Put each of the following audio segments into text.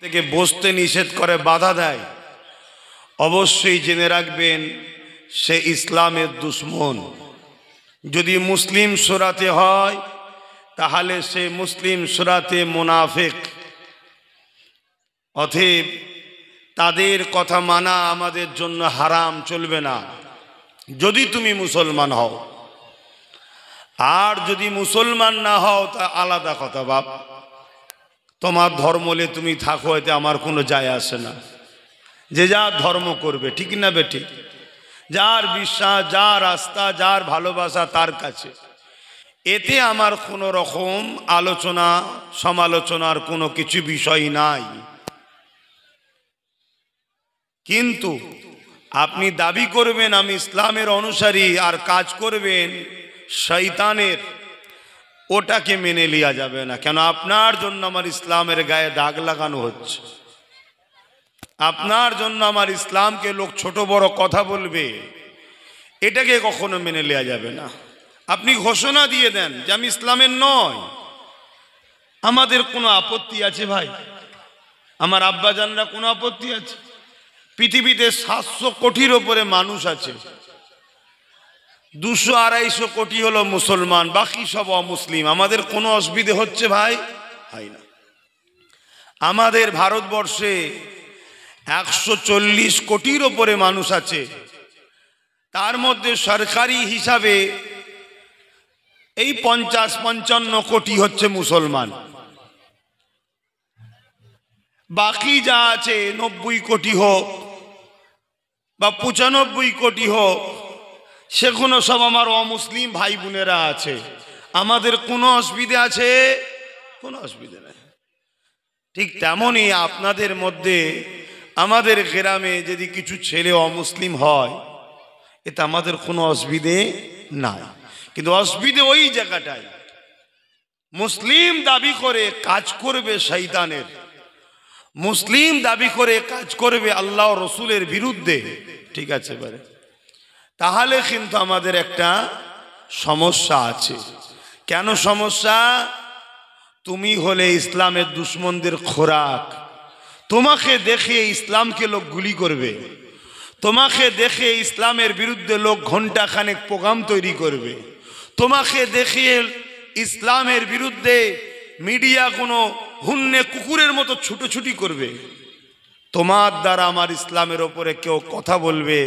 থেকে বসতে নিষেধ করে, বাধা দেয়, অবশ্যই জেনে রাখবেন সে ইসলামের দুশমন। যদি মুসলিম সূরাতে হয় তাহলে সে মুসলিম সূরাতে মুনাফিক। অতএব তাদের কথা মানা আমাদের জন্য হারাম, চলবে না যদি তুমি মুসলমান হও। আর যদি মুসলমান না হও তা আলাদা কথা বাপ, তোমার ধর্মলে তুমি থাকো, এতে আমার কোনো যায় আসে না। যে যার ধর্ম করবে, ঠিক না বেঠিক? যার বিশ্বাস, যার আস্থা, যার ভালোবাসা তার কাছে, এতে আমার কোনো রকম আলোচনা সমালোচনার কোনো কিছু বিষয় নাই। কিন্তু আপনি দাবি করবেন আমি ইসলামের অনুসারী আর কাজ করবেন শয়তানের, ওটাকে মেনে লিয়া যাবে না। কেন? আপনার জন্য আমার ইসলামের গায়ে দাগ লাগানো হচ্ছে, আপনার জন্য আমার ইসলামকে লোক ছোট বড় কথা বলবে, এটাকে কখনো মেনে লিয়া যাবে না। আপনি ঘোষণা দিয়ে দেন যে আমি ইসলামের নয়। আমাদের কোনো আপত্তি আছে ভাই? আমার আব্বাজানরা কোনো আপত্তি আছে? পৃথিবীতে 700 কোটির ওপরে মানুষ আছে, 200-250 কোটি হলো মুসলমান, বাকি সব অমুসলিম। আমাদের কোনো অসুবিধে হচ্ছে ভাই? হয় না। আমাদের ভারতবর্ষে 140 কোটির ওপরে মানুষ আছে, তার মধ্যে সরকারি হিসাবে এই 50-55 কোটি হচ্ছে মুসলমান। বাকি যা আছে 90 কোটি হোক বা 95 কোটি হোক, সেগুলো সব আমার অমুসলিম ভাই বোনেরা আছে। আমাদের কোনো অসুবিধা আছে? কোনো অসুবিধা নেই। ঠিক তেমনই আপনাদের মধ্যে, আমাদের গ্রামে যদি কিছু ছেলে অমুসলিম হয়, এতে আমাদের কোনো অসুবিধে নাই। কিন্তু অসুবিধে ওই জায়গাটায়, মুসলিম দাবি করে কাজ করবে শয়তানের, মুসলিম দাবি করে কাজ করবে আল্লাহ রসুলের বিরুদ্ধে, ঠিক আছে বারে, তাহলে কিন্তু আমাদের একটা সমস্যা আছে। কেন সমস্যা? তুমি হলে ইসলামের দুশমনদের খোরাক। তোমাকে দেখে ইসলামকে লোক গুলি করবে, তোমাকে দেখে ইসলামের বিরুদ্ধে লোক ঘন্টাখানেক প্রোগ্রাম তৈরি করবে, তোমাকে দেখে ইসলামের বিরুদ্ধে মিডিয়া কোনো হুন্নে কুকুরের মতো ছুটোছুটি করবে। তোমার দ্বারা আমার ইসলামের ওপরে কেউ কথা বলবে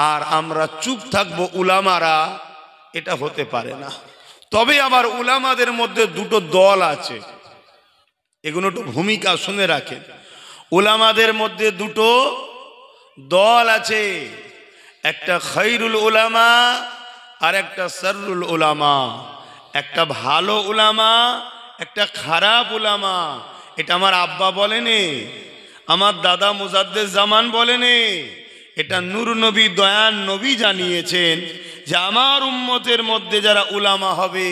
আর আমরা চুপ থাকবো উলামারা, এটা হতে পারে না। তবে আবার উলামাদের মধ্যে দুটো দল আছে, এগুলো একটু ভূমিকা শুনে রাখেন। উলামাদের মধ্যে দুটো দল আছে, একটা খৈরুল উলামা আর একটা শাররুল উলামা। একটা ভালো উলামা, একটা খারাপ উলামা। এটা আমার আব্বা বলেনি, আমার দাদা মুজাদ্দেদ জামান বলেনি, এটা নূর নবী দয়ান নবী জানিয়েছেন যে আমার উম্মতের মধ্যে যারা উলামা হবে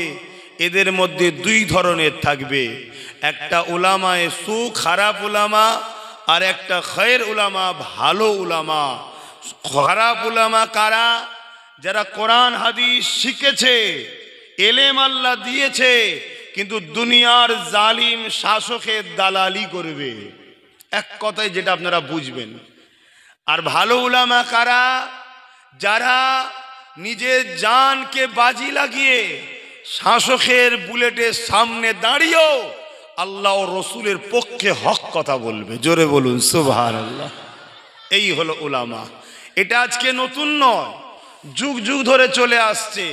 এদের মধ্যে দুই ধরনের থাকবে, একটা উলামায়ে সু, খারাপ উলামা, আর একটা খৈর উলামা, ভালো উলামা। খারাপ উলামা কারা? যারা কোরআন হাদিস শিখেছে, এলেম আল্লাহ দিয়েছে, কিন্তু দুনিয়ার জালিম শাসকের দালালি করবে, এক কথায় যেটা আপনারা বুঝবেন। আর ভালো উলামা কারা? যারা নিজের জানকে বাজি লাগিয়ে শাসকের বুলেটের সামনে দাঁড়িয়েও আল্লাহ ও রসুলের পক্ষে হক কথা বলবে। জোরে বলুন সুবহানাল্লাহ। এই হলো উলামা। এটা আজকে নতুন নয়, যুগ যুগ ধরে চলে আসছে।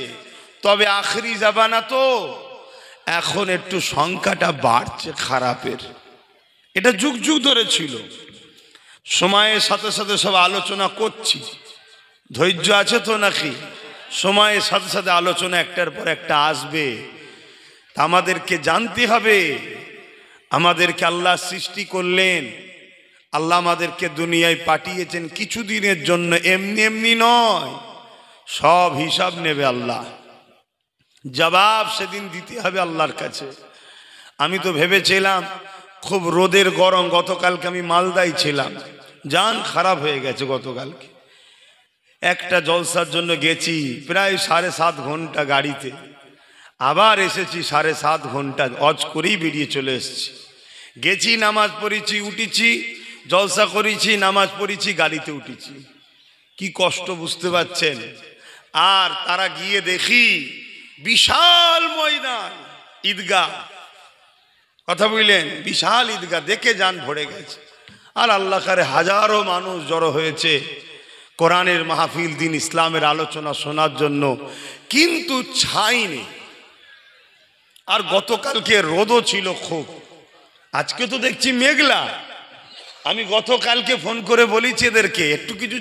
তবে আখরি জামানা তো, এখন একটু সংখ্যাটা বাড়ছে খারাপের। এটা যুগ যুগ ধরে ছিল, সময়ের সাথে সাথে সব আলোচনা করছি। ধৈর্য আছে তো নাকি? সময়ের সাথে সাথে আলোচনা একটার পর একটা আসবে। আমাদেরকে জানতে হবে, আমাদেরকে আল্লাহ সৃষ্টি করলেন, আল্লাহ আমাদেরকে দুনিয়ায় পাঠিয়েছেন কিছুদিনের জন্য, এমনি এমনি নয়। সব হিসাব নেবে আল্লাহ, জবাব সেদিন দিতে হবে আল্লাহর কাছে। আমি তো ভেবেছিলাম খুব রোদের গরম, গতকালকে আমি মালদায় ছিলাম, জান খারাপ হয়ে গেছে। গতকালকে একটা জলসার জন্য গেছি, প্রায় 7.5 ঘন্টা গাড়িতে, আবার এসেছি 7.5 ঘন্টা, অজ করেই বেরিয়ে চলে এসেছি। গেছি, নামাজ পড়েছি, উঠেছি, জলসা করেছি, নামাজ পড়েছি, গাড়িতে উঠেছি। কি কষ্ট বুঝতে পারছেন? আর তারা গিয়ে দেখি বিশাল ময়দান, ঈদগাহ, কথা বুঝলেন, বিশাল ঈদগাহ, দেখে যান ভরে গেছে। আর আল্লাহ কারে হাজারো মানুষ জড়ো হয়েছে কোরআনের মাহফিল, দিন ইসলামের আলোচনা শোনার জন্য, কিন্তু ছাই নেই। আর গতকালকে রোদও ছিল খুব, আজকে তো দেখছি মেঘলা। আমি গতকালকে ফোন করে বলেছি এদেরকে একটু কিছু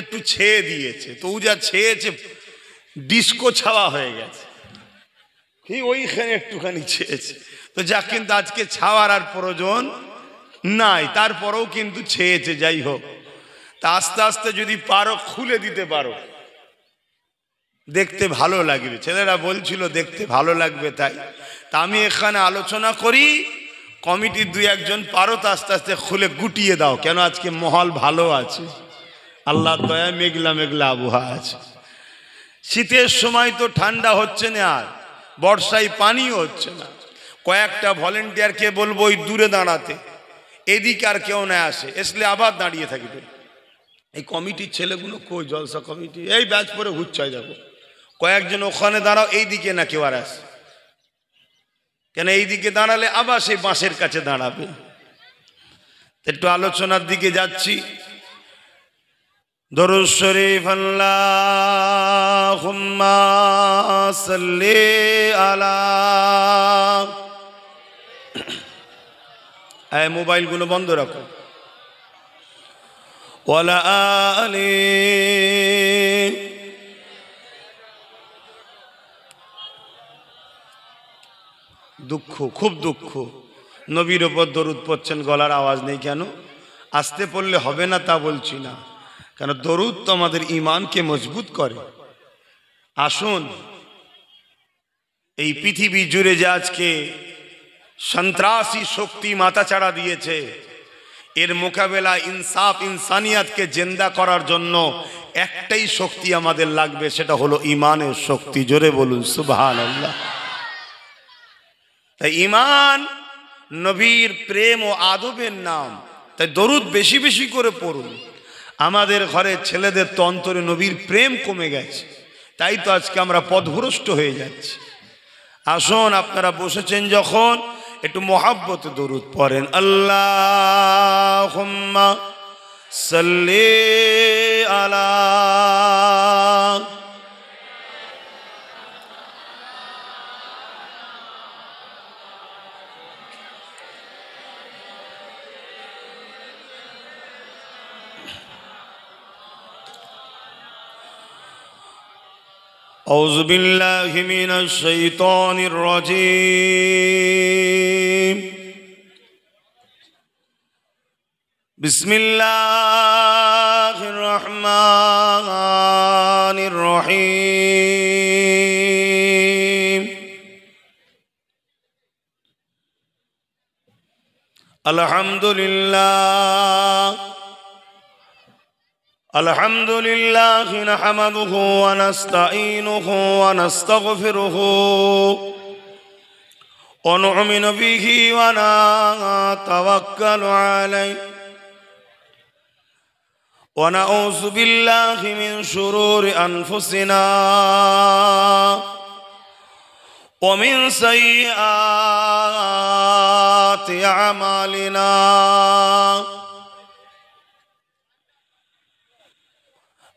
একটু ছেয়ে দিয়েছে, তো ও যা ছেয়েছে ডিস্কো ছাওয়া হয়ে গেছে, ওইখানে একটুখানি ছেয়েছে। তো যা, কিন্তু আজকে ছাওয়ার আর প্রয়োজন নাই, তারপরেও কিন্তু ছেয়েছে। যাই হোক, তা আস্তে আস্তে যদি পারো খুলে দিতে পারো, দেখতে ভালো লাগবে। ছেলেরা বলছিল দেখতে ভালো লাগবে, তাই তা আমি এখানে আলোচনা করি, কমিটির দুই একজন পারো তো আস্তে আস্তে খুলে গুটিয়ে দাও, কেন আজকে মহল ভালো আছে, আল্লাহ দয়া, মেঘলা মেঘলা আবহাওয়া আছে। শীতের সময় তো ঠান্ডা হচ্ছে না, আর বর্ষায় পানিও হচ্ছে না। কয়েকটা ভলেন্টিয়ারকে বলবো ওই দূরে দাঁড়াতে, এদিকে আর কেউ না আসে, আসলে আবার দাঁড়িয়ে থাকবে। এই কমিটির ছেলেগুলো কই, জলসা কমিটি, এই ব্যাচ পরে ঘুরছাই যাবো, কয়েকজন ওখানে দাঁড়াও, এইদিকে না কেউ আর আসে, কেন এইদিকে দাঁড়ালে আবার সেই বাঁশের কাছে দাঁড়াবে। একটু আলোচনার দিকে যাচ্ছি। দরুদ শরীফ, আল্লাহুম্মা সাল্লি আলা, এই মোবাইলগুলো বন্ধ রাখো, ওয়ালা আলি। দুঃখ, খুব দুঃখ, নবীর ওপর দরুদ পড়ছেন, গলার আওয়াজ নেই কেন? আসতে পড়লে হবে না তা বলছি না, কেন দরুদ তো আমাদের ঈমানকে মজবুত করে। আসুন, এই পৃথিবী জুড়ে যে আজকে সন্ত্রাসী শক্তি মাথাচাড়া দিয়েছে, এর মোকাবেলা ইনসাফ, ইনসানিয়াতকে জিন্দা করার জন্য একটাই শক্তি আমাদের লাগবে, সেটা হলো ঈমানের শক্তি। জোরে বলুন সুবহানাল্লাহ। তাই ঈমান নবীর প্রেম ও আদবের নাম, তাই দরুদ বেশি বেশি করে পড়ুন। আমাদের ঘরে ছেলেদের তো অন্তরে নবীর প্রেম কমে গেছে, তাই তো আজকে আমরা পথভ্রষ্ট হয়ে যাচ্ছি। আসুন, আপনারা বসেছেন যখন, একটু মহাব্বতে দরুদ পড়েন। আল্লাহুম্মা সাল্লি আলা, أعوذ بالله من الشيطان الرجيم. بسم الله الرحمن الرحيم. الحمد لله، الحمد لله نحمده ونستعينه ونستغفره ونؤمن به ونتوكل عليه ونعوذ بالله من شرور أنفسنا ومن سيئات أعمالنا.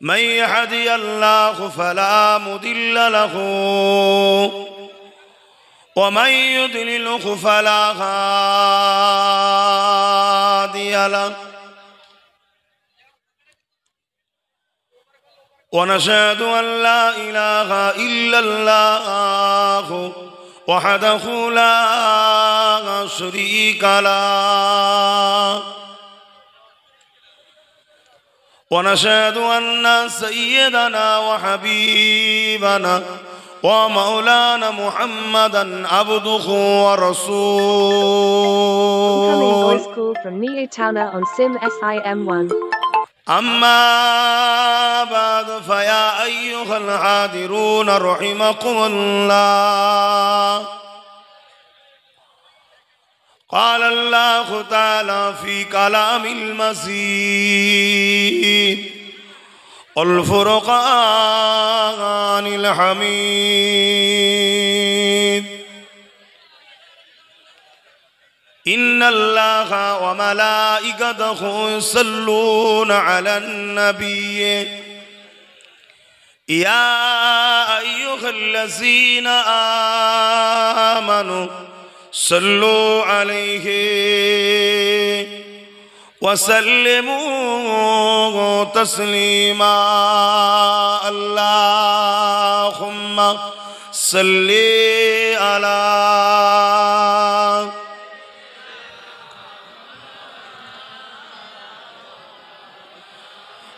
من يهدي الله فلا مضل له ومن يضلله فلا هادي له. ونشهد أن لا إله إلا الله وحده لا شريك له. ونشهد أن سيدنا وحبيبنا ومولانا محمدا عبده ورسوله. أما بعد فيا أيها الحاضرون رحمكم الله. قال الله تعالى في كلام المسيد الفرقان الحميد إن الله وملائكته يصلون على النبي يا أيها الذين آمنوا صلوا عليه وسلموا تسليما اللهم صل على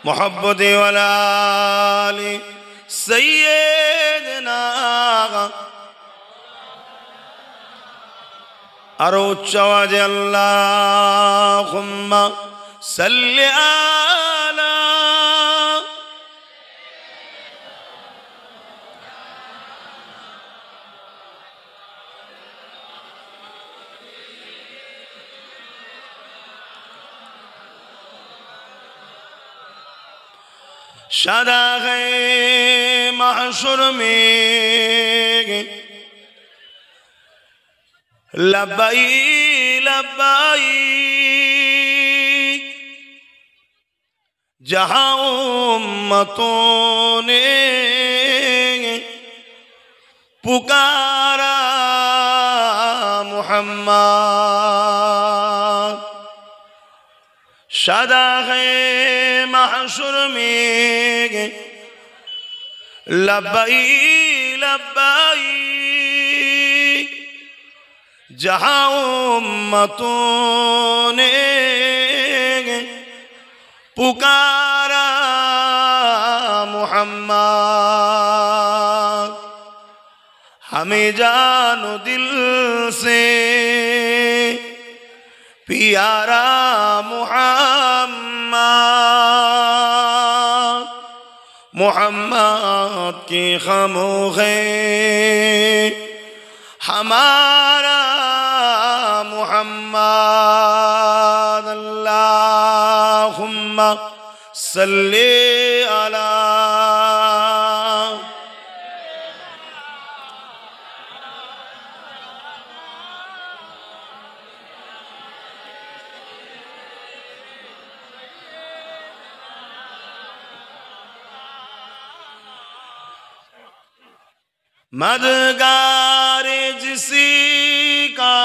محمد وعلى آل سيدنا أروج وجل اللهم صل على शदा है महशर में लब्बाई लब्बाई जहाँ उम्मतों ने पुकारा मुहम्मद शदा है महशर में लब्बाई लब्बाई जहाँ उम्मतों ने पुकारा मुहम्मद हमें जानो दिल से प्यारा मुहम्मद मुहम्मद की खामोखे हमारा मुहम्मद अल्लाहुम्मा सल्ली अला मददगार जिसी का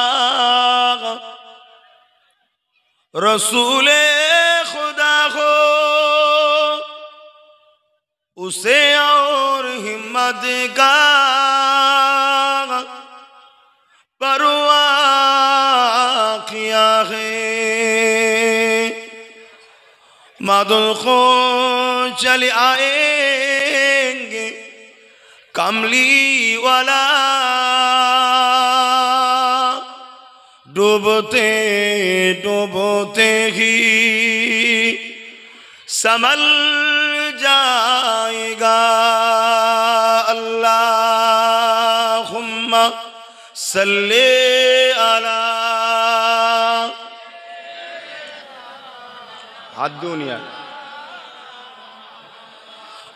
रसूले खुदा हो उसे और हिम्मत का परवाह किया है मदुल को चले आएंगे कमली वाला डूबते डूबते ही संभल जाएगा अल्लाहुम्मा सल्ले अला हद दुनिया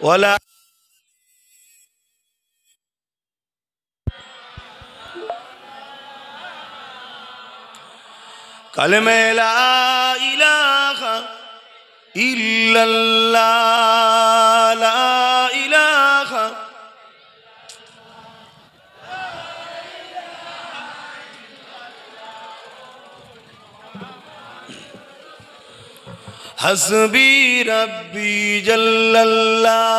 वाला कलमे ला इलाहा इल्लल्लाह ला इलाहा हस्बी रब्बी जल्लल्लाह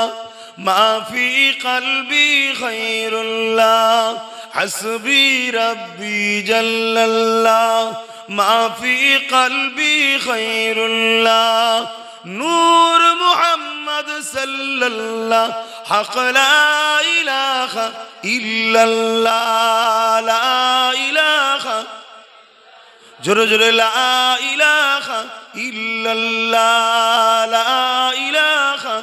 माफी कल्बी खैरुल्लाह हस्बी रब्बी जल्लल्लाह माफी कल्बी खैरुल्लाह नूर मुहम्मद सल्लल्लाह हक़ ला इलाहा इल्लल्लाह ला इलाहा जोर जोर ला इलाहा इल्लल्लाह ला इलाहा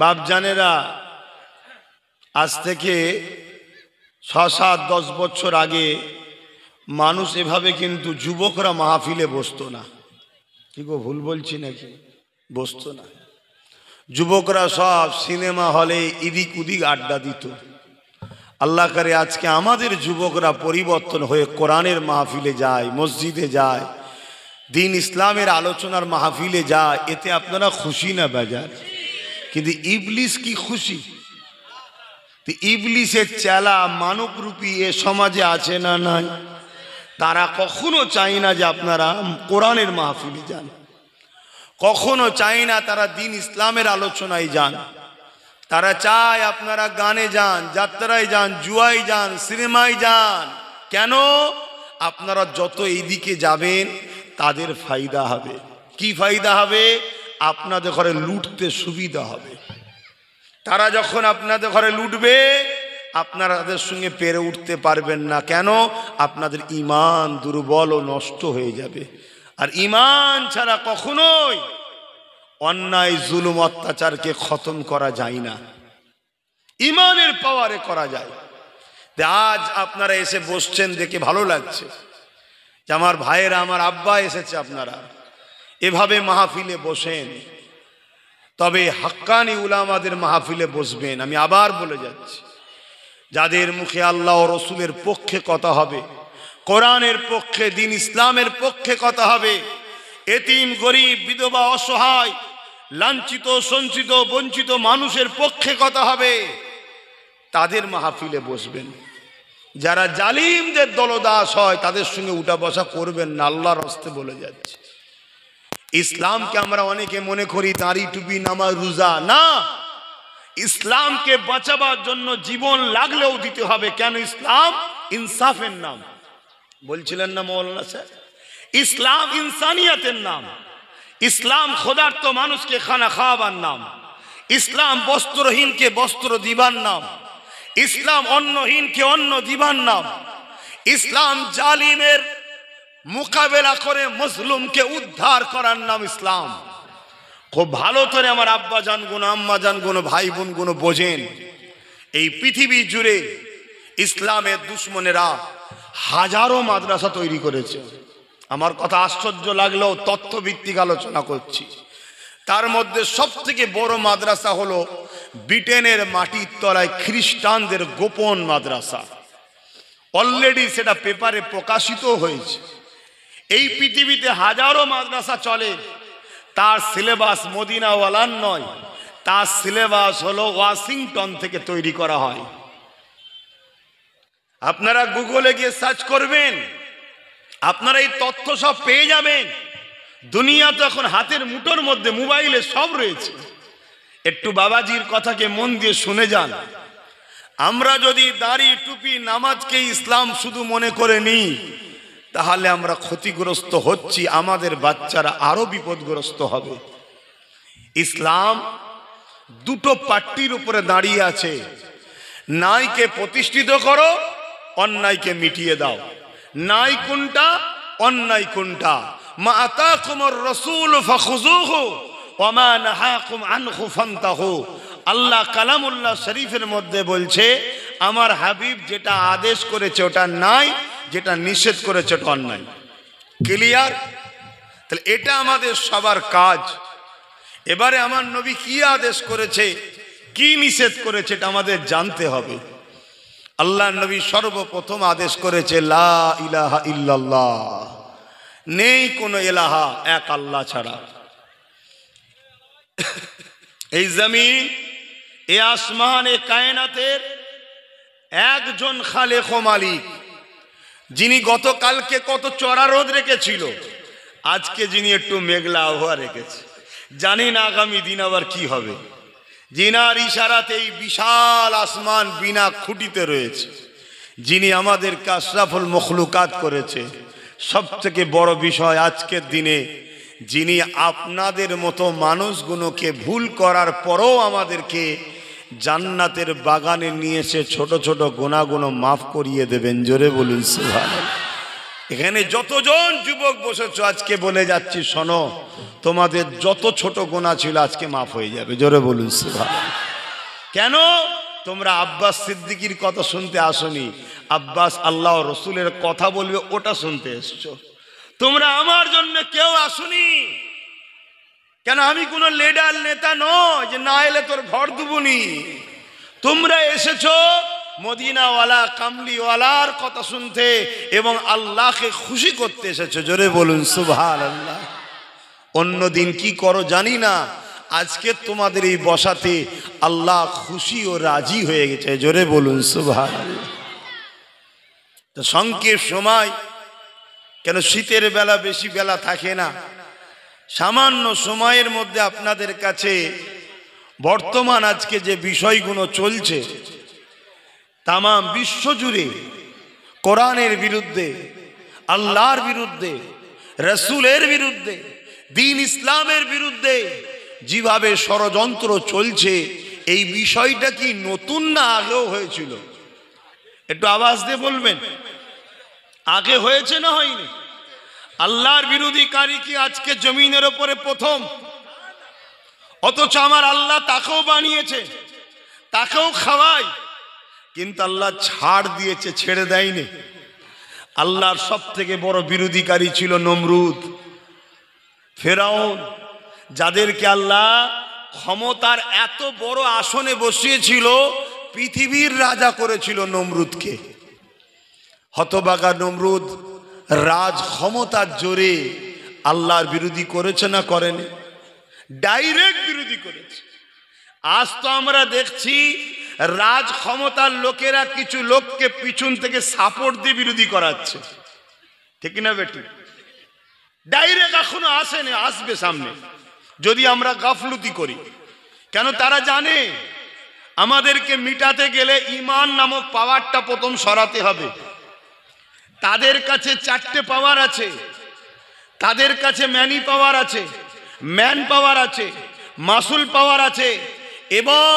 বাপজানেরা, আজ থেকে 6-7-10 বছর আগে মানুষ এভাবে কিন্তু যুবকরা মাহফিলে বসতো না। কি গো, ভুল বলছি নাকি? বসতো না। যুবকরা সব সিনেমা হলে এদিক ওদিক আড্ডা দিত। আল্লাহ করে আজকে আমাদের যুবকরা পরিবর্তন হয়ে কোরআনের মাহফিলে যায়, মসজিদে যায়, দিন ইসলামের আলোচনার মাহফিলে যায়। এতে আপনারা খুশি না বেজার? কিন্তু ইবলিস কি খুশি? ইবলিসের চেলা মানবরূপী এ সমাজে আছে না নাই? তারা কখনো চায় না যে আপনারা কোরআনের মাহফিলে যান, কখনো চায় না তারা দিন ইসলামের আলোচনায় যান। তারা চায় আপনারা গানে যান, যাত্রায় যান, জুয়ায় যান, সিনেমায় যান। কেন? আপনারা যত এইদিকে যাবেন তাদের ফায়দা হবে। কি ফায়দা হবে? আপনাদের ঘরে লুটতে সুবিধা হবে। তারা যখন আপনাদের ঘরে লুটবে আপনারা তাদের সঙ্গে পেরে উঠতে পারবেন না। কেন? আপনাদের ঈমান দুর্বল ও নষ্ট হয়ে যাবে। আর ঈমান ছাড়া কখনোই অন্যায় জুলুম অত্যাচারকে খতম করা যায় না, ঈমানের পাওয়ারে করা যায়। আজ আপনারা এসে বসছেন দেখে ভালো লাগছে যে আমার ভাইয়েরা, আমার আব্বা এসেছে। আপনারা এভাবে মাহফিলে বসেন, তবে হাক্কানি উলামাদের মাহফিলে বসবেন। আমি আবার বলে যাচ্ছি, যাদের মুখে আল্লাহ ও রসুলের পক্ষে কথা হবে, কোরআনের পক্ষে, দিন ইসলামের পক্ষে কথা হবে, এতিম, গরিব, বিধবা, অসহায়, লাঞ্ছিত, সঞ্চিত, বঞ্চিত মানুষের পক্ষে কথা হবে, তাদের মাহফিলে বসবেন। যারা জালিমদের দলদাস হয় তাদের সঙ্গে উঠা বসা করবেন না, আল্লাহর হস্তে বলে যাচ্ছে। ইসলামকে আমরা অনেকে মনে করি দাড়ি, টুপি, নামাজ, রোজা। না, ইসলামকে বাঁচাবার জন্য জীবন লাগলেও দিতে হবে। কেন? ইসলাম ইনসাফের নাম। বলছিলেন না মৌলানা স্যার? ইসলাম ইনসানিয়াতের নাম। ইসলাম ক্ষুধার্ত মানুষকে খানা খাওয়াবার নাম। ইসলাম বস্ত্রহীনকে বস্ত্র দিবার নাম। ইসলাম অন্নহীনকে অন্ন দিবার নাম। ইসলাম জালিমের মোকাবেলা করে মজলুমকে উদ্ধার করার নাম ইসলাম। খুব ভালো করে আমার আব্বা জান গুনো, আম্মা জান গুনো, ভাই বোন গুনো বোঝেন, এই পৃথিবী জুড়ে ইসলামের দুশ্মনেরা হাজারো মাদ্রাসা তৈরি করেছে। আমার কথা আশ্চর্য লাগলেও তথ্যভিত্তিক আলোচনা করছি। তার মধ্যে সবথেকে বড় মাদ্রাসা হলো ব্রিটেনের মাটির তলায় খ্রিস্টানদের গোপন মাদ্রাসা। অলরেডি সেটা পেপারে প্রকাশিত হয়েছে। এই পৃথিবীতে হাজারো মাদ্রাসা চলে, তার সিলেবাস মদিনাওয়ালার নয়, তার সিলেবাস হলো ওয়াশিংটন থেকে তৈরি করা হয়। আপনারা গুগলে গিয়ে সার্চ করবেন, আপনারা এই তথ্য সব পেয়ে যাবেন। দুনিয়া তো এখন হাতের মুঠোর মধ্যে, মোবাইলে সব রয়েছে। একটু বাবাজির কথাকে মন দিয়ে শুনে যান। আমরা যদি দাড়ি, টুপি, নামাজকে ইসলাম শুধু মনে করে নিই, তাহলে আমরা ক্ষতিগ্রস্ত হচ্ছি, আমাদের বাচ্চারা আরো বিপদগ্রস্ত হবে। ইসলাম দুটো পাট্টির উপরে দাঁড়িয়ে আছে। ন্যায়কে প্রতিষ্ঠিত করো, অন্যায়কে মিটিয়ে দাও। ন্যায় কোনটা, অন্যায় কোনটা? মা আতাকুমুর রাসূল ফাখুযুহু ওয়া মা নাহাকুম আনহু ফান্তাহু। আল্লাহ কালামুল্লাহ শরীফের মধ্যে বলছে, আমার হাবিব যেটা আদেশ করেছে ওটা ন্যায়, যেটা নিষেধ করেছে ওটা অন্যায়। ক্লিয়ার? তাহলে এটা আমাদের সবার কাজ। এবারে আমার নবী কি আদেশ করেছে, কি নিষেধ করেছে, এটা আমাদের জানতে হবে। আল্লাহ নবী সর্বপ্রথম আদেশ করেছে লা ইলাহা ইল্লাল্লাহ, নেই কোনো ইলাহা এক আল্লাহ ছাড়া। এই জমিন, এ আসমান, এ কায়নাতের একজন খালেক ও মালিক, যিনি গতকালকে কত চড়া রোদ রেখেছিল, আজকে যিনি একটু মেঘলা আবহাওয়া রেখেছে। জানি না আগামী দিন আবার কি হবে। যিনার ইশারাতে এই বিশাল আসমান বিনা খুঁটিতে রয়েছে, যিনি আমাদেরকে আশরাফুল মখলুকাত করেছে। সব থেকে বড় বিষয় আজকের দিনে, যিনি আপনাদের মতো মানুষগুলোকে ভুল করার পরও আমাদেরকে জান্নাতের বাগানে নিয়ে এসে ছোট ছোট গুনাহগুলো মাফ করিয়ে দেবেন। জোরে বলুন সুবহানাল্লাহ। এখানে যতজন যুবক বসেছ আজকে বলে যাচ্ছি, শোনো, তোমাদের যত ছোট গোনা ছিল আজকে মাফ হয়ে যাবে। জোরে বলুন সুবহানাল্লাহ। কেন? তোমরা আব্বাস সিদ্দিকীর কথা শুনতে আসনি, আব্বাস আল্লাহ রসুলের কথা বলবে ওটা শুনতে এসছো। তোমরা আমার জন্য কেউ আসনি। কেন? আমি কোনো লিডার নেতা নয় যে না এলে তোর ঘর দুবুনি। তোমরা এসেছো মদিনাওয়ালা কামলিওয়ালার কথা শুনতে এবং আল্লাহকে খুশি করতে এসেছো। জোরে বলুন সুবহানাল্লাহ। অন্য দিন কি করো জানি না, আজকে তোমাদের এই বসাতে আল্লাহ খুশি ও রাজি হয়ে গেছে। জোরে বলুন সুবহানাল্লাহ। তো সংক্ষেপ সময়, কেন শীতের বেলা বেশি বেলা থাকে না, সামান্য সময়ের মধ্যে আপনাদের কাছে বর্তমান আজকে যে বিষয়গুলো চলছে তাম বিশ্ব জুড়ে কোরআনের বিরুদ্ধে, আল্লাহর বিরুদ্ধে, রসুলের বিরুদ্ধে, দ্বীন ইসলামের বিরুদ্ধে যেভাবে ষড়যন্ত্র চলছে, এই বিষয়টা কি নতুন না আগেও হয়েছিল? একটু আওয়াজ দিয়ে বলবেন, আগে হয়েছে না হয়নি? আল্লাহর বিরোধীকারী কি আজকে জমিনের ওপরে প্রথম? অথচ আমার আল্লাহ তাকেও বানিয়েছে, তাকেও খাওয়ায়, কিন্তু আল্লাহ ছাড় দিয়েছে, ছেড়ে দেয়নি। আল্লাহর সব থেকে বড় বিরোধীকারী ছিল নমরুদ, ফেরাউন, যাদেরকে আল্লাহ ক্ষমতার এত বড় আসনে বসিয়েছিল, পৃথিবীর রাজা করেছিল নমরুদকে। হতবাগা নমরুদ রাজ ক্ষমতার জোরে আল্লাহর বিরোধী করেছে না করেনি? ডাইরেক্ট বিরোধী করেছে। আজ তো আমরা দেখছি রাজ ক্ষমতার লোকেরা কিছু লোককে পিছন থেকে সাপোর্ট দিয়ে বিরোধী করাচ্ছে, ঠিক না বেটি? ডাইরেক্ট এখনো আসেনি, আসবে সামনে, যদি আমরা গাফলুতি করি। কেন? তারা জানে আমাদেরকে মিটাতে গেলে ঈমান নামক পাওয়ারটা প্রথম সরাতে হবে। তাদের কাছে 4টে পাওয়ার আছে। তাদের কাছে ম্যানি পাওয়ার আছে, ম্যান পাওয়ার আছে, মাসুল পাওয়ার আছে, এবং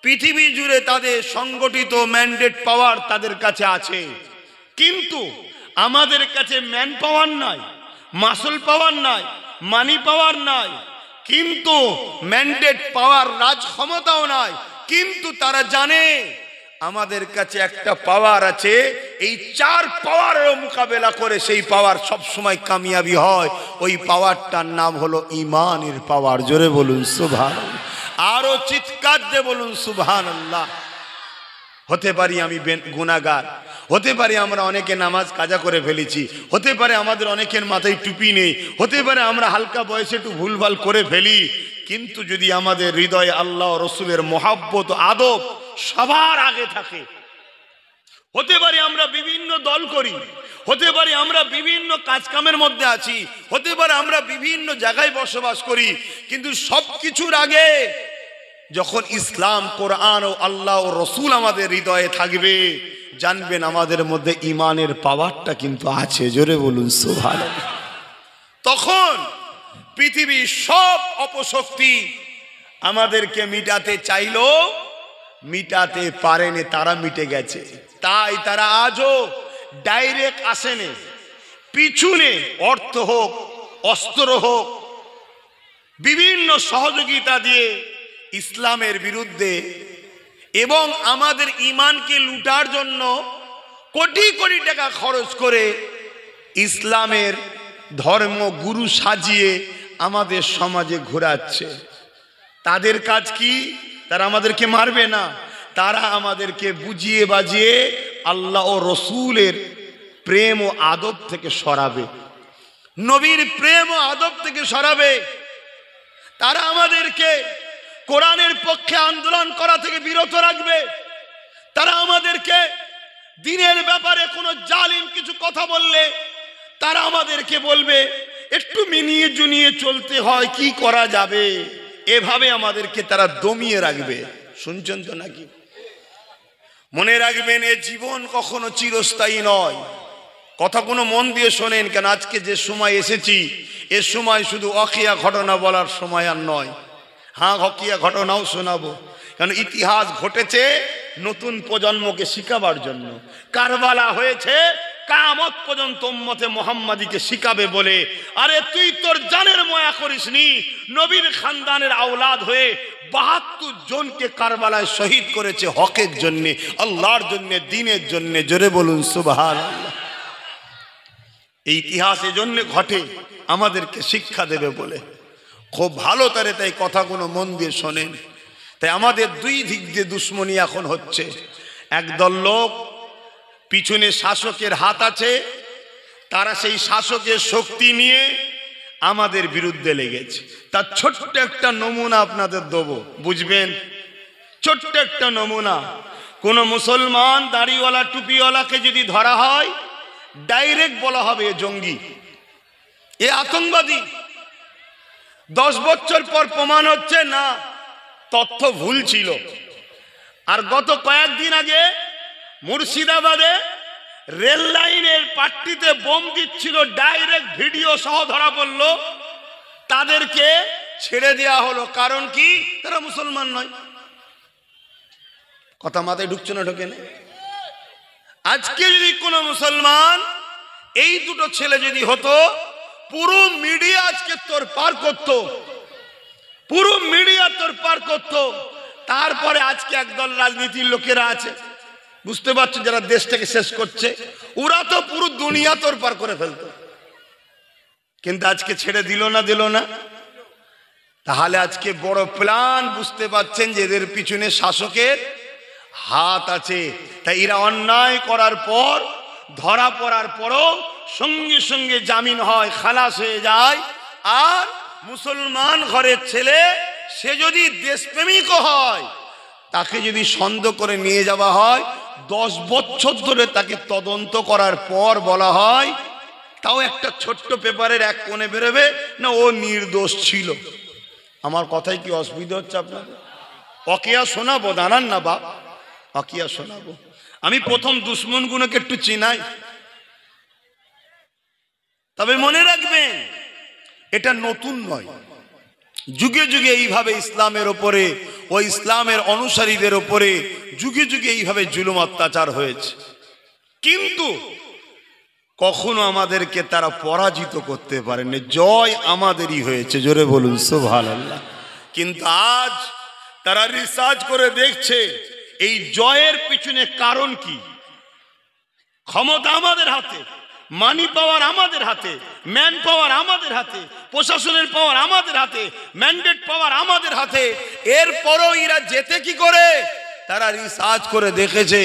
পৃথিবী জুড়ে তাদের সংগঠিত ম্যান্ডেট পাওয়ার তাদের কাছে আছে। কিন্তু আমাদের কাছে ম্যান পাওয়ার নাই, মাসুল পাওয়ার নাই, মানি পাওয়ার নাই, কিন্তু ম্যান্ডেট পাওয়ার, রাজ ক্ষমতাও নাই। কিন্তু তারা জানে আমাদের কাছে একটা পাওয়ার আছে, এই 4 পাওয়ারের মোকাবেলা করে সেই পাওয়ার সব সময় কামিয়াবি হয়। ওই পাওয়ারটার নাম হলো ঈমানের পাওয়ার। জোরে বলুন সুবহানাল্লাহ, আরো চিৎকার দিয়ে বলুন সুবহানাল্লাহ। হতে পারি আমি গুনাহগার, হতে পারে আমরা অনেকে নামাজ কাজা করে ফেলেছি, হতে পারে আমাদের অনেকের মাথায় টুপি নেই, হতে পারে আমরা হালকা বয়সে একটু ভুলভাল করে ফেলি, কিন্তু যদি আমাদের হৃদয়ে আল্লাহ রসুলের মহাব্বত আদব সবার আগে থাকে, হতে পারে আমরা বিভিন্ন দল করি, হতে পারে আমরা বিভিন্ন কাজকামের মধ্যে আছি, হতে পারে আমরা বিভিন্ন জায়গায় বসবাস করি, কিন্তু সবকিছুর আগে যখন ইসলাম, কোরআন ও আল্লাহ ও রসুল আমাদের হৃদয়ে থাকবে, জানবেন আমাদের মধ্যে ঈমানের পাওয়ারটা কিন্তু আছে। জোরে বলুন সুবহানাল্লাহ। তখন পৃথিবীর সব অপশক্তি আমাদেরকে মিটাতে চাইলো, মিটাতে পারেনি, তারা মিটে গেছে। তাই তারা আজও ডাইরেক্ট আসেনি, পিছনে অর্থ হোক, অস্ত্র হোক, বিভিন্ন সহযোগিতা দিয়ে ইসলামের বিরুদ্ধে এবং আমাদের ঈমানকে লুটার জন্য কোটি কোটি টাকা খরচ করে ইসলামের ধর্মগুরু সাজিয়ে আমাদের সমাজে ঘোরাচ্ছে। তাদের কাজ কি? তারা আমাদেরকে মারবে না, তারা আমাদেরকে বুঝিয়ে বাজিয়ে আল্লাহ ও রসুলের প্রেম ও আদব থেকে সরাবে, নবীর প্রেম ও আদব থেকে সরাবে। তারা আমাদেরকে কোরআনের পক্ষে আন্দোলন করা থেকে বিরত রাখবে। তারা আমাদেরকে দ্বীনের ব্যাপারে কোনো জালিম কিছু কথা বললে তারা আমাদেরকে বলবে একটু মিনিয়ে জুনিয়ে চলতে হয়, কি করা যাবে, এভাবে আমাদেরকে তারা দমিয়ে রাখবে। শুনছেন তো নাকি? মনে রাখবেন, এ জীবন কখনো চিরস্থায়ী নয়। কথা কোনো মন দিয়ে শোনেন, কেন আজকে যে সময় এসেছি, এ সময় শুধু অখিয়া ঘটনা বলার সময় আর নয়। হ্যাঁ, হকিয়া ঘটনাও শোনাবো, কারণ ইতিহাস ঘটেছে নতুন প্রজন্মকে শিখাবার জন্য। কারবালা হয়েছে, কিয়ামত পর্যন্ত উম্মতে মুহাম্মাদীকে শিখাবে বলে, আরে তুই তোর জানের ময়া করিসনি, নবীর খানদানের আওলাদ হয়ে ৭২ জনকে কারবালায় শহীদ করেছে হকের জন্য, আল্লাহর জন্য, দ্বীনের জন্য। জোরে বলুন সুবহানাল্লাহ। এই ইতিহাস এজন্য ঘটে আমাদেরকে শিক্ষা দেবে বলে। খুব ভালো তারে তাই কথাগুলো মন দিয়ে শোনেন। তাই আমাদের দুই দিক দিয়ে দুশ্মনী এখন হচ্ছে। একদল লোক পিছনে শাসকের হাত আছে, তারা সেই শাসকের শক্তি নিয়ে আমাদের বিরুদ্ধে লেগেছে। তার ছোট্ট একটা নমুনা আপনাদের দেবো, বুঝবেন। ছোট্ট একটা নমুনা। কোন মুসলমান দাড়িওয়ালা টুপিওয়ালাকে যদি ধরা হয়, ডাইরেক্ট বলা হবে এ জঙ্গি, এ আতঙ্কবাদী। 10 বছর পর প্রমাণ হচ্ছে না, তথ্য ভুল ছিল। আর গত কয়েকদিন আগে মুর্শিদাবাদে রেল লাইনের পাট্টিতে বোম দিচ্ছিল, ডাইরেক্ট ভিডিও সহ ধরা পড়লো। তাদেরকে ছেড়ে দেওয়া হলো, কারণ কি? তারা মুসলমান নয়। কথা মাথায় ঢুকছে না? ঢোকে না? আজকে যদি কোনো মুসলমান, এই দুটো ছেলে যদি হতো, পুরো মিডিয়া আজকে তোর পার করতো, পুরো মিডিয়া তোর পার করতো। তারপরে আজকে একদল রাজনীতির লোকেরা আছে, বুঝতে পারছো, যারা দেশটাকে শেষ করছে, ওরা তো পুরো দুনিয়া তোর পার করে ফেলতো। কিন্তু আজকে ছেড়ে দিল না, দিল না। তাহলে আজকে বড় প্ল্যান, বুঝতে পারছেন যে এদের পিছনে শাসকের হাত আছে। তাই এরা অন্যায় করার পর, ধরা পড়ার পরও সঙ্গে সঙ্গে জামিন হয়, খালাস হয়ে যায়। আর মুসলমান ঘরের ছেলে, সে যদি দেশপ্রেমিকও হয়, তাকে যদি সন্দেহ করে নিয়ে যাওয়া হয়, 10 বছর ধরে তাকে তদন্ত করার পর বলা হয়, তাও একটা ছোট্ট পেপারের এক কোণে বেরোবে না ও নির্দোষ ছিল। আমার কথাই কি অসুবিধা হচ্ছে আপনাদের? অকিয়া শোনাবো, দাঁড়ান না বাপ, অকিয়া শোনাবো। আমি প্রথম দুশ্মনগুলোকে একটু চিনাই। তবে মনে রাখবেন, এটা নতুন নয়। যুগে যুগে এইভাবে ইসলামের ওপরে ও ইসলামের অনুসারীদের ওপরে যুগে যুগে এইভাবে জুলুম অত্যাচার হয়েছে, কিন্তু কখনো আমাদেরকে তারা পরাজিত করতে পারেনি। জয় আমাদেরই হয়েছে। জোরে বলুন সুবহানাল্লাহ। কিন্তু আজ তারা রিসার্চ করে দেখছে এই জয়ের পিছনে কারণ কি। ক্ষমতা আমাদের হাতে, মানি পাওয়ার আমাদের হাতে, ম্যান পাওয়ার আমাদের হাতে, প্রশাসনের পাওয়ার আমাদের হাতে, ম্যান্ডেট পাওয়ার আমাদের হাতে। এরপরও এরা যেতে কি করে? তারা রিসার্চ করে দেখেছে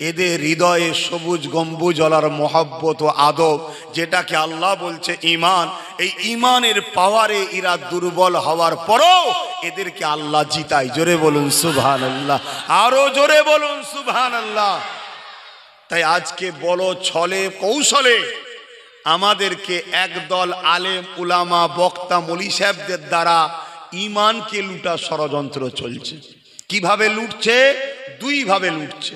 এদের হৃদয়ে সবুজ গম্বুজলার মহব্বত ও আদব, যেটাকে আল্লাহ বলছে ঈমান। এই ঈমানের পাওয়ারে এরা দুর্বল হওয়ার পরও এদেরকে আল্লাহ জিতায়। জোরে বলুন সুবহানাল্লাহ, আরো জোরে বলুন সুবহানাল্লাহ। তাই আজকে বড় ছলে কৌশলে আমাদেরকে একদল আলেম উলামা বক্তা মলি সাহেবদের দ্বারা ঈমানকে লুটা ষড়যন্ত্র চলছে। কিভাবে লুটছে? দুই ভাবে লুটছে,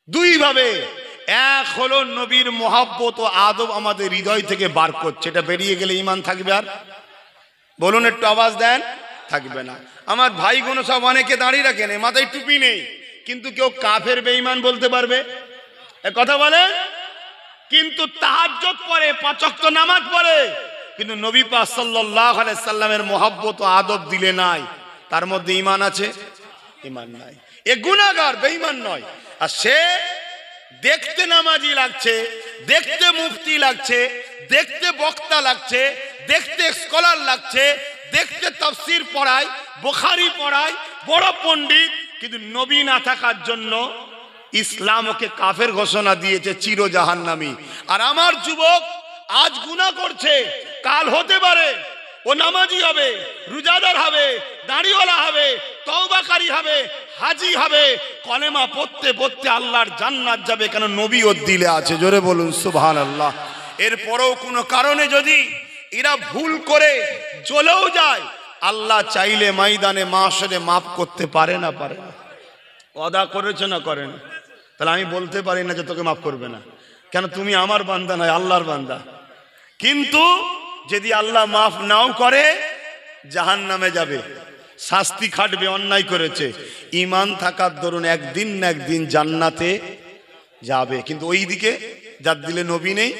দুই ভাবে। এক হলো নবীর মহব্বত ও আদব আমাদের হৃদয় থেকে বার করছে। এটা বেরিয়ে গেলে ঈমান থাকবে? আর বলুন, একটু আওয়াজ দেন। থাকবে না। আমার ভাইগুলো সব অনেকে দাঁড়িয়ে রাখেন, মাথায় টুপি নেই, কিন্তু কেউ কাফের বেঈমান বলতে পারবে? কথা বলে। কিন্তু তাহাজ্জুদ পড়ে, 5 ওয়াক্ত নামাজ পড়ে, কিন্তু নবী পাক সাল্লাল্লাহু আলাইহি সাল্লামের মহব্বত ও আদব দিলে নাই। তার মধ্যে ঈমান আছে? ঈমান নাই। এ গুনাহগার, বেঈমান নয়। আর সে দেখতে নামাজি লাগছে, দেখতে মুফতি লাগছে, দেখতে বক্তা লাগছে, দেখতে স্কলার লাগছে, দেখতে তাফসীর পড়ায়, বুখারী পড়ায়, বড় পণ্ডিত, কিন্তু নবী না থাকার জন্য ইসলাম ওকে কাফের ঘোষণা দিয়েছে, চির জাহান্নামী। আর আমার যুবক আজ গুনাহ করছে, কাল হতে পারে ও নামাজি হবে, রোজাদার হবে, দাড়িওয়ালা হবে, তওবাকারী হবে, হাজি হবে, কলেমা পড়তে পড়তে আল্লাহর জান্নাত যাবে, কেন নবী ওর দিলে আছে। জোরে বলুন সুবহানাল্লাহ। এরপরেও কোনো কারণে যদি এরা ভুল করে জ্বলেও যায়, আল্লাহ চাইলে ময়দানে মাহশরে মাফ করতে পারে না? পারে না? ওয়াদা করেছে না করে না? তাহলে আমি বলতে পারি না যে তোকে মাফ করবে না, কেন? তুমি আমার বান্দা নয়, আল্লাহর বান্দা। কিন্তু যদি আল্লাহ মাফ নাও করে, জাহান্নামে যাবে, শাস্তি খাটবে, অন্যায় করেছে। ঈমান থাকার দরুন একদিন না একদিন জান্নাতে যাবে। কিন্তু ওই দিকে যার দিলে নবী নেই।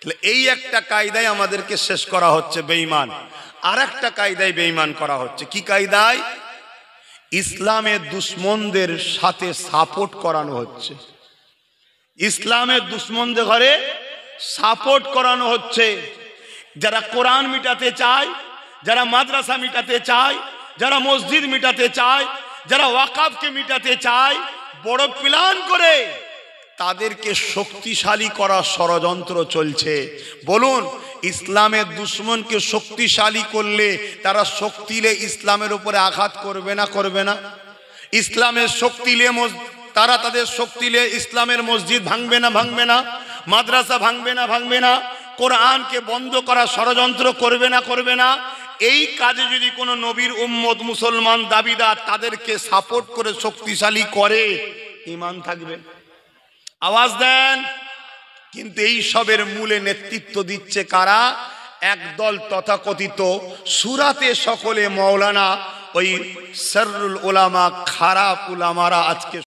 তাহলে এই একটা কায়দায় আমাদেরকে শেষ করা হচ্ছে বেঈমান। আর একটা কায়দায় বেঈমান করা হচ্ছে। কি কায়দায়? ইসলামের দুশ্মনদের সাথে সাপোর্ট করানো হচ্ছে। ইসলামের দুশ্মনদের ঘরে সাপোর্ট করানো হচ্ছে। যারা কোরআন মিটাতে চায়, যারা মাদ্রাসা মিটাতে চায়, যারা মসজিদ মিটাতে চায়, যারা ওয়াকাফকে মিটাতে চায়, বড় প্ল্যান করে তাদেরকে শক্তিশালী করার ষড়যন্ত্র চলছে। বলুন, ইসলামের দুশ্মনকে শক্তিশালী করলে তারা শক্তিলে ইসলামের উপরে আঘাত করবে না করবে না? ইসলামের শক্তিলে তারা তাদের শক্তিলে ইসলামের মসজিদ ভাঙবে না ভাঙবে না? মাদ্রাসা ভাঙবে না ভাঙবে না? কোরআনকে বন্ধ করার ষড়যন্ত্র করবে না করবে না? এই কাজে যদি কোনো নবীর উম্মত মুসলমান দাবিদার তাদেরকে সাপোর্ট করে শক্তিশালী করে, ঈমান থাকবে। আওয়াজ দেন। কিন্তু এই সবের মূলে নেতৃত্ব দিচ্ছে কারা? একদল তথাকথিত সুরাতে সকলে মৌলানা, ওই সররুল উলামা, খারাপ উলামারা আজকে